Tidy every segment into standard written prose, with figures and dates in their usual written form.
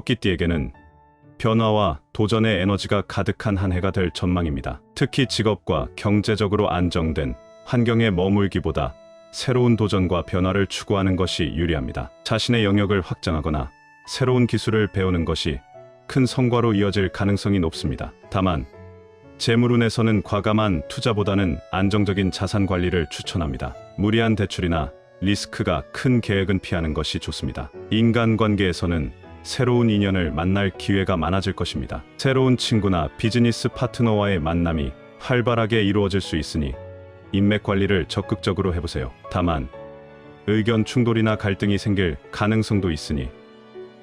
토끼띠에게는 변화와 도전의 에너지가 가득한 한 해가 될 전망입니다. 특히 직업과 경제적으로 안정된 환경에 머물기보다 새로운 도전과 변화를 추구하는 것이 유리합니다. 자신의 영역을 확장하거나 새로운 기술을 배우는 것이 큰 성과로 이어질 가능성이 높습니다. 다만 재물운에서는 과감한 투자보다는 안정적인 자산 관리를 추천합니다. 무리한 대출이나 리스크가 큰 계획은 피하는 것이 좋습니다. 인간관계에서는 새로운 인연을 만날 기회가 많아질 것입니다. 새로운 친구나 비즈니스 파트너와의 만남이 활발하게 이루어질 수 있으니 인맥 관리를 적극적으로 해보세요. 다만 의견 충돌이나 갈등이 생길 가능성도 있으니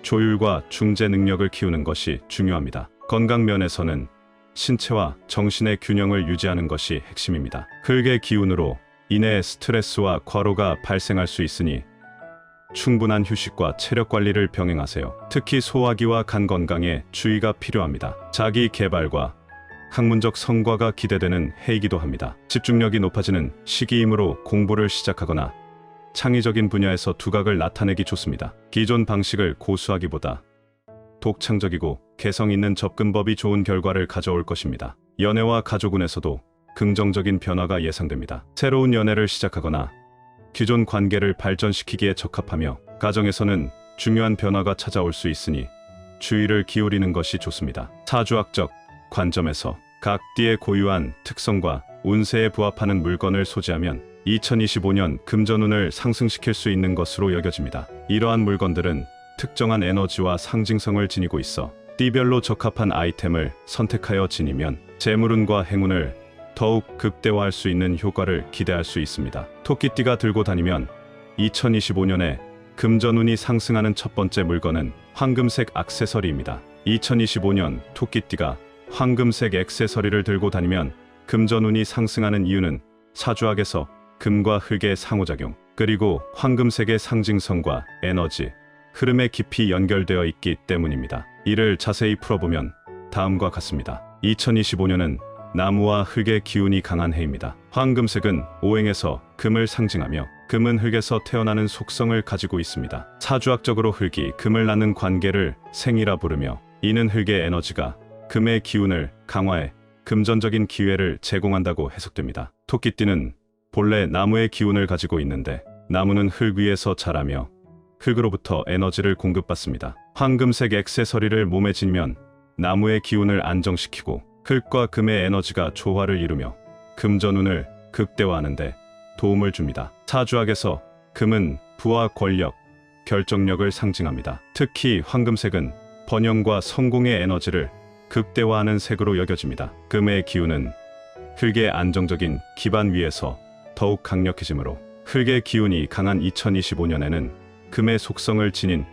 조율과 중재 능력을 키우는 것이 중요합니다. 건강 면에서는 신체와 정신의 균형을 유지하는 것이 핵심입니다. 흙의 기운으로 인해 스트레스와 과로가 발생할 수 있으니 충분한 휴식과 체력 관리를 병행하세요. 특히 소화기와 간 건강에 주의가 필요합니다. 자기 개발과 학문적 성과가 기대되는 해이기도 합니다. 집중력이 높아지는 시기이므로 공부를 시작하거나 창의적인 분야에서 두각을 나타내기 좋습니다. 기존 방식을 고수하기보다 독창적이고 개성 있는 접근법이 좋은 결과를 가져올 것입니다. 연애와 가족운에서도 긍정적인 변화가 예상됩니다. 새로운 연애를 시작하거나 기존 관계를 발전시키기에 적합하며 가정에서는 중요한 변화가 찾아올 수 있으니 주의를 기울이는 것이 좋습니다. 사주학적 관점에서 각 띠의 고유한 특성과 운세에 부합하는 물건을 소지하면 2025년 금전운을 상승시킬 수 있는 것으로 여겨집니다. 이러한 물건들은 특정한 에너지와 상징성을 지니고 있어 띠별로 적합한 아이템을 선택하여 지니면 재물운과 행운을 더욱 극대화할 수 있는 효과를 기대할 수 있습니다. 토끼띠가 들고 다니면 2025년에 금전운이 상승하는 첫 번째 물건은 황금색 액세서리입니다. 2025년 토끼띠가 황금색 액세서리를 들고 다니면 금전운이 상승하는 이유는 사주학에서 금과 흙의 상호작용, 그리고 황금색의 상징성과 에너지, 흐름에 깊이 연결되어 있기 때문입니다. 이를 자세히 풀어보면 다음과 같습니다. 2025년은 나무와 흙의 기운이 강한 해입니다. 황금색은 오행에서 금을 상징하며 금은 흙에서 태어나는 속성을 가지고 있습니다. 사주학적으로 흙이 금을 낳는 관계를 생이라 부르며 이는 흙의 에너지가 금의 기운을 강화해 금전적인 기회를 제공한다고 해석됩니다. 토끼띠는 본래 나무의 기운을 가지고 있는데 나무는 흙 위에서 자라며 흙으로부터 에너지를 공급받습니다. 황금색 액세서리를 몸에 지니면 나무의 기운을 안정시키고 흙과 금의 에너지가 조화를 이루며 금전운을 극대화하는 데 도움을 줍니다. 사주학에서 금은 부와 권력, 결정력을 상징합니다. 특히 황금색은 번영과 성공의 에너지를 극대화하는 색으로 여겨집니다. 금의 기운은 흙의 안정적인 기반 위에서 더욱 강력해지므로 흙의 기운이 강한 2025년에는 금의 속성을 지닌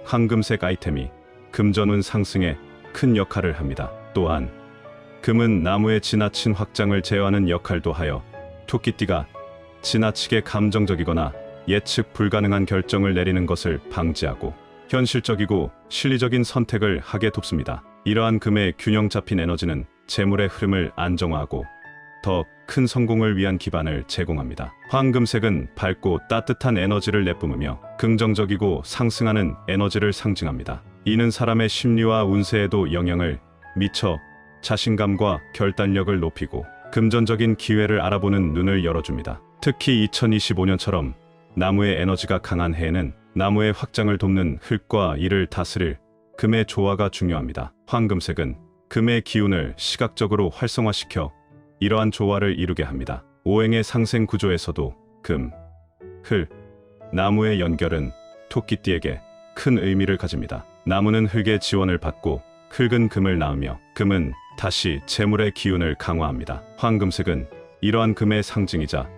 황금색 아이템이 금전운 상승에 큰 역할을 합니다. 또한 금은 나무의 지나친 확장을 제어하는 역할도 하여 토끼띠가 지나치게 감정적이거나 예측 불가능한 결정을 내리는 것을 방지하고 현실적이고 실리적인 선택을 하게 돕습니다. 이러한 금의 균형 잡힌 에너지는 재물의 흐름을 안정화하고 더 큰 성공을 위한 기반을 제공합니다. 황금색은 밝고 따뜻한 에너지를 내뿜으며 긍정적이고 상승하는 에너지를 상징합니다. 이는 사람의 심리와 운세에도 영향을 미쳐 자신감과 결단력을 높이고 금전적인 기회를 알아보는 눈을 열어줍니다. 특히 2025년처럼 나무의 에너지가 강한 해에는 나무의 확장을 돕는 흙과 이를 다스릴 금의 조화가 중요합니다. 황금색은 금의 기운을 시각적으로 활성화시켜 이러한 조화를 이루게 합니다. 오행의 상생 구조에서도 금, 흙, 나무의 연결은 토끼띠에게 큰 의미를 가집니다. 나무는 흙의 지원을 받고 흙은 금을 낳으며 금은 다시 재물의 기운을 강화합니다. 황금색은 이러한 금의 상징이자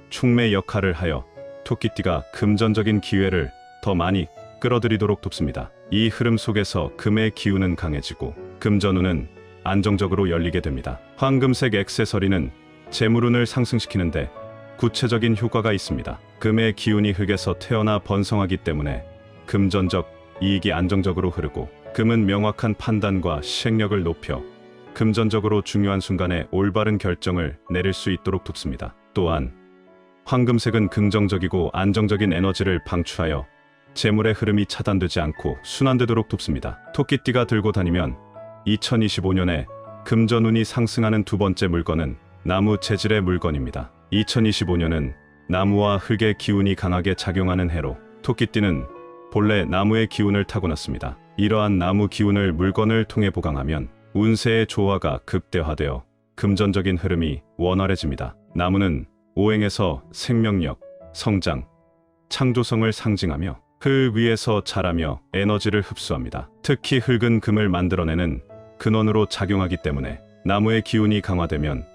촉매 역할을 하여 토끼띠가 금전적인 기회를 더 많이 끌어들이도록 돕습니다. 이 흐름 속에서 금의 기운은 강해지고 금전운은 안정적으로 열리게 됩니다. 황금색 액세서리는 재물운을 상승시키는데 구체적인 효과가 있습니다. 금의 기운이 흙에서 태어나 번성하기 때문에 금전적 이익이 안정적으로 흐르고 금은 명확한 판단과 시행력을 높여 금전적으로 중요한 순간에 올바른 결정을 내릴 수 있도록 돕습니다. 또한 황금색은 긍정적이고 안정적인 에너지를 방출하여 재물의 흐름이 차단되지 않고 순환되도록 돕습니다. 토끼띠가 들고 다니면 2025년에 금전운이 상승하는 두 번째 물건은 나무 재질의 물건입니다. 2025년은 나무와 흙의 기운이 강하게 작용하는 해로 토끼띠는 본래 나무의 기운을 타고났습니다. 이러한 나무 기운을 물건을 통해 보강하면 운세의 조화가 극대화되어 금전적인 흐름이 원활해집니다. 나무는 오행에서 생명력, 성장, 창조성을 상징하며 흙 위에서 자라며 에너지를 흡수합니다. 특히 흙은 금을 만들어내는 근원으로 작용하기 때문에 나무의 기운이 강화되면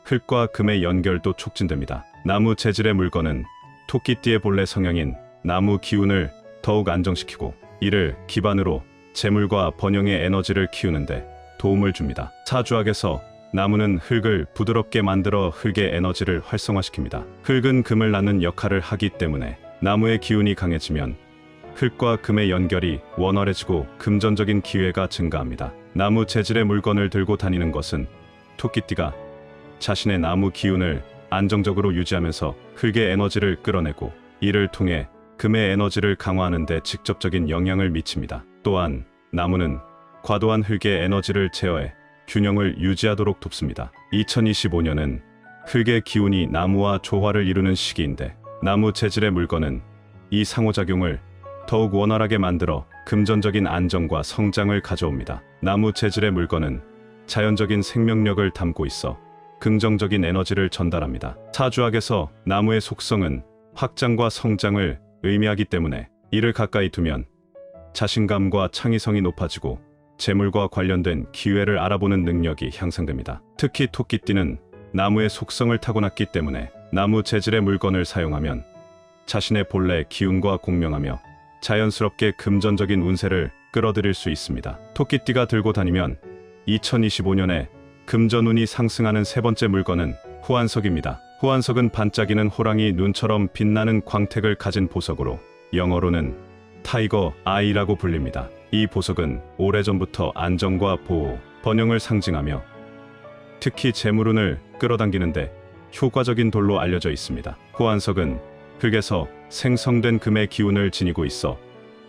흙과 금의 연결도 촉진됩니다. 나무 재질의 물건은 토끼띠의 본래 성향인 나무 기운을 더욱 안정시키고 이를 기반으로 재물과 번영의 에너지를 키우는데 도움을 줍니다. 사주학에서 나무는 흙을 부드럽게 만들어 흙의 에너지를 활성화시킵니다. 흙은 금을 낳는 역할을 하기 때문에 나무의 기운이 강해지면 흙과 금의 연결이 원활해지고 금전적인 기회가 증가합니다. 나무 재질의 물건을 들고 다니는 것은 토끼띠가 자신의 나무 기운을 안정적으로 유지하면서 흙의 에너지를 끌어내고 이를 통해 금의 에너지를 강화하는 데 직접적인 영향을 미칩니다. 또한 나무는 과도한 흙의 에너지를 제어해 균형을 유지하도록 돕습니다. 2025년은 흙의 기운이 나무와 조화를 이루는 시기인데 나무 재질의 물건은 이 상호작용을 더욱 원활하게 만들어 금전적인 안정과 성장을 가져옵니다. 나무 재질의 물건은 자연적인 생명력을 담고 있어 긍정적인 에너지를 전달합니다. 사주학에서 나무의 속성은 확장과 성장을 의미하기 때문에 이를 가까이 두면 자신감과 창의성이 높아지고 재물과 관련된 기회를 알아보는 능력이 향상됩니다. 특히 토끼띠는 나무의 속성을 타고났기 때문에 나무 재질의 물건을 사용하면 자신의 본래 기운과 공명하며 자연스럽게 금전적인 운세를 끌어들일 수 있습니다. 토끼띠가 들고 다니면 2025년에 금전운이 상승하는 세 번째 물건은 호환석입니다. 호환석은 반짝이는 호랑이 눈처럼 빛나는 광택을 가진 보석으로 영어로는 타이거 아이라고 불립니다. 이 보석은 오래전부터 안정과 보호, 번영을 상징하며 특히 재물운을 끌어당기는데 효과적인 돌로 알려져 있습니다. 호환석은 흙에서 생성된 금의 기운을 지니고 있어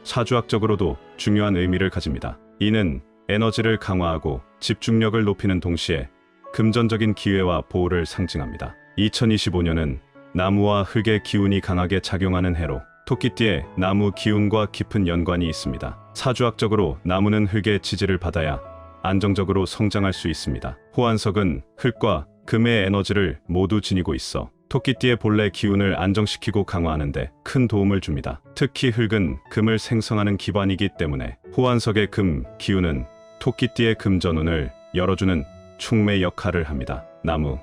사주학적으로도 중요한 의미를 가집니다. 이는 에너지를 강화하고 집중력을 높이는 동시에 금전적인 기회와 보호를 상징합니다. 2025년은 나무와 흙의 기운이 강하게 작용하는 해로 토끼띠의 나무 기운과 깊은 연관이 있습니다. 사주학적으로 나무는 흙의 지지를 받아야 안정적으로 성장할 수 있습니다. 호환석은 흙과 금의 에너지를 모두 지니고 있어 토끼띠의 본래 기운을 안정시키고 강화하는 데 큰 도움을 줍니다. 특히 흙은 금을 생성하는 기반이기 때문에 호환석의 금 기운은 토끼띠의 금전운을 열어주는 촉매 역할을 합니다. 나무,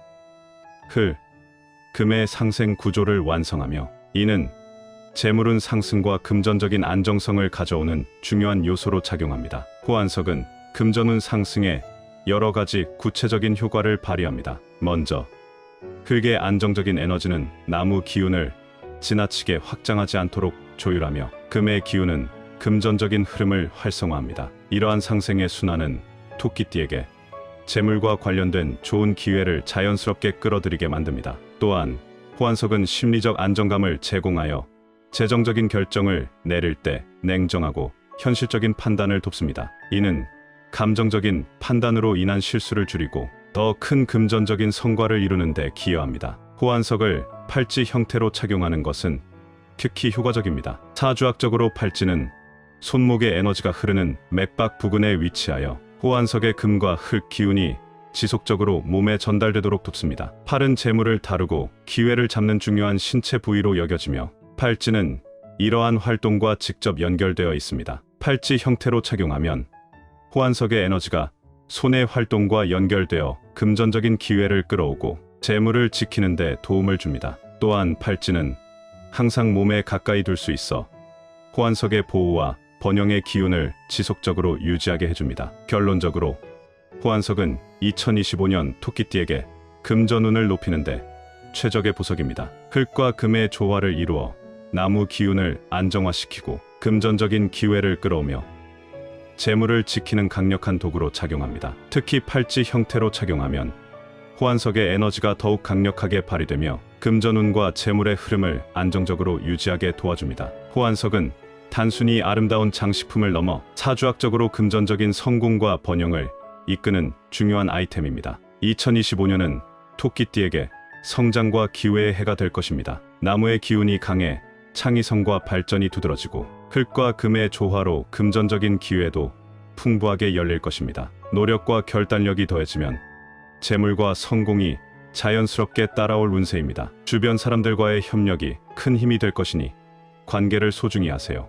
흙, 금의 상생 구조를 완성하며 이는 재물운 상승과 금전적인 안정성을 가져오는 중요한 요소로 작용합니다. 호환석은 금전운 상승에 여러 가지 구체적인 효과를 발휘합니다. 먼저 흙의 안정적인 에너지는 나무 기운을 지나치게 확장하지 않도록 조율하며 금의 기운은 금전적인 흐름을 활성화합니다. 이러한 상승의 순환은 토끼띠에게 재물과 관련된 좋은 기회를 자연스럽게 끌어들이게 만듭니다. 또한 호환석은 심리적 안정감을 제공하여 재정적인 결정을 내릴 때 냉정하고 현실적인 판단을 돕습니다. 이는 감정적인 판단으로 인한 실수를 줄이고 더 큰 금전적인 성과를 이루는 데 기여합니다. 호환석을 팔찌 형태로 착용하는 것은 특히 효과적입니다. 사주학적으로 팔찌는 손목의 에너지가 흐르는 맥박 부근에 위치하여 호환석의 금과 흙 기운이 지속적으로 몸에 전달되도록 돕습니다. 팔은 재물을 다루고 기회를 잡는 중요한 신체 부위로 여겨지며 팔찌는 이러한 활동과 직접 연결되어 있습니다. 팔찌 형태로 착용하면 호환석의 에너지가 손의 활동과 연결되어 금전적인 기회를 끌어오고 재물을 지키는 데 도움을 줍니다. 또한 팔찌는 항상 몸에 가까이 둘 수 있어 호환석의 보호와 번영의 기운을 지속적으로 유지하게 해줍니다. 결론적으로 호환석은 2025년 토끼띠에게 금전운을 높이는데 최적의 보석입니다. 흙과 금의 조화를 이루어 나무 기운을 안정화시키고 금전적인 기회를 끌어오며 재물을 지키는 강력한 도구로 작용합니다. 특히 팔찌 형태로 착용하면 호환석의 에너지가 더욱 강력하게 발휘되며 금전운과 재물의 흐름을 안정적으로 유지하게 도와줍니다. 호환석은 단순히 아름다운 장식품을 넘어 사주학적으로 금전적인 성공과 번영을 이끄는 중요한 아이템입니다. 2025년은 토끼띠에게 성장과 기회의 해가 될 것입니다. 나무의 기운이 강해 창의성과 발전이 두드러지고 흙과 금의 조화로 금전적인 기회도 풍부하게 열릴 것입니다. 노력과 결단력이 더해지면 재물과 성공이 자연스럽게 따라올 운세입니다. 주변 사람들과의 협력이 큰 힘이 될 것이니 관계를 소중히 하세요.